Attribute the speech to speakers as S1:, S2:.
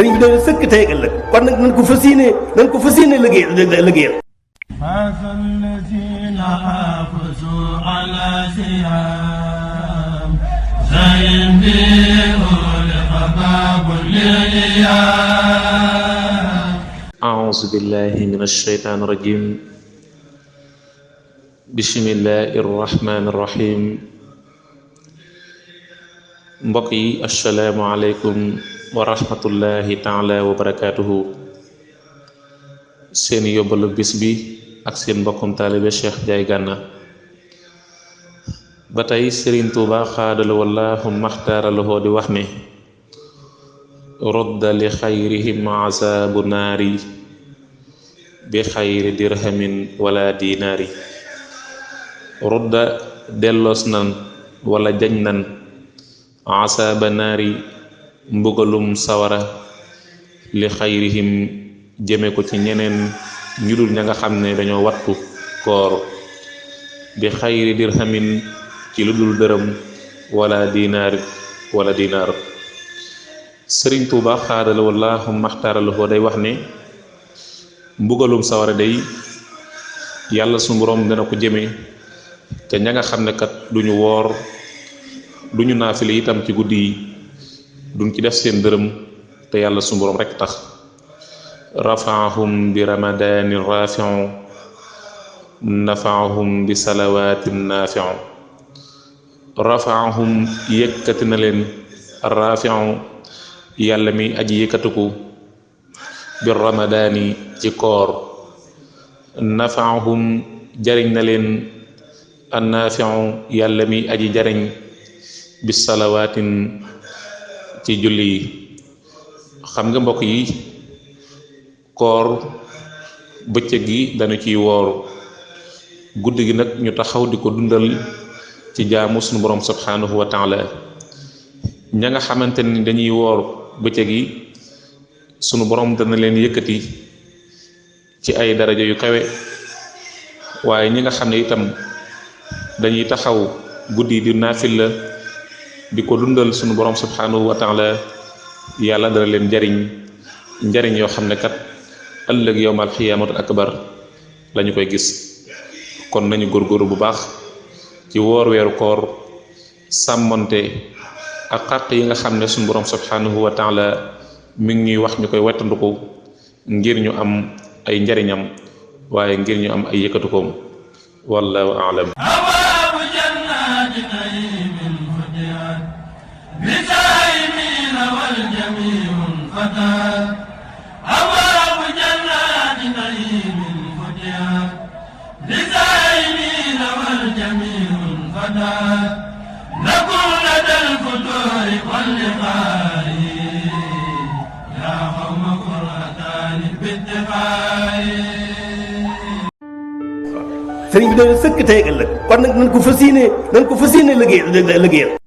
S1: sëriñ bi doon sëkk tey ak ëllëg kon nag nañ ko fas yéene liggéeyal
S2: أعوذ بالله من الشيطان الرجيم بسم الله الرحمن الرحيم mbokk yi assalaamu aleykum wa rahmatullahi taala wa barakaatuhu seen yóbbalu bis bi ak seen mbokkum taalibe Cheikh Ndiaye Gana ba tey Sëriñ Tuuba xaadala wallaahu maxtaaralahoo di wax ne rodda li xayrihim azaabu naari bi xayri dirhamin wala dinaari rodda delloos nan wala jañ nan asaaba naari mbugalum sawara li xayrihim jëme ko ci ñeneen ñu dul ña nga xam ne dañoo wattu koor bi xayri dirhamin ci lu dul dërëm wala dinaar sëriñ Tuuba xaadala wallaahu maxtaaralahoo day wax ne mbugalum sawara day yàlla su boroom dana ko jëme te ña nga xam ne kat duñu woor duñu naafile itam ci guddi yi duñ ci def seen dërëm te yàlla su boroom rekk tax rafaahum bi ramadaani rafiu nafaahum bi salawaatin nafiu rafaahum yëkkati na leen rafiu yàlla mi aji yëkkatiku bi ramadaani ci koor nafaahum jariñ na leen annaafiu yàlla mi aji jariñ bi salawaatin ci julli yi xam nga mbokk yi koor bëccëg gi dañu ciy woor guddi gi nag ñu taxaw di ko dundal ci jaamu sunu borom subhanahu wa taala ña nga xamante ni dañuy woor bëccëg yi sunu borom dana leen yëkkati ci ay daraja yu kawe waaye ñi nga xam ne itam dañuy taxaw guddi di naafil la di ko dundal sunu borom subhanahu wa taala yàlla dana leen njariñ yoo xam ne kat ëllëg yowmal xiyaamatu akbar lañu koy gis kon nañu góorgóorlu bu baax ci woor weeru koor sàmmonte ak xàq yi nga xam ne sunu borom subhanahu wa taala mi ngi ñuy wax ñu koy wettandiku ngir ñu am ay njariñam waaye ngir ñu am ay yëkkatukoom wallahu a'lam
S3: أبواب جنات نعيم فتحت للزائمين والجميع فتحت لكم لدى الفتور واللقاء يا قوم قرتان باتفاق
S1: sëriñ bi doon sëkk tey ak ëllëg kon nag nañ ko fas yéene liggéeyal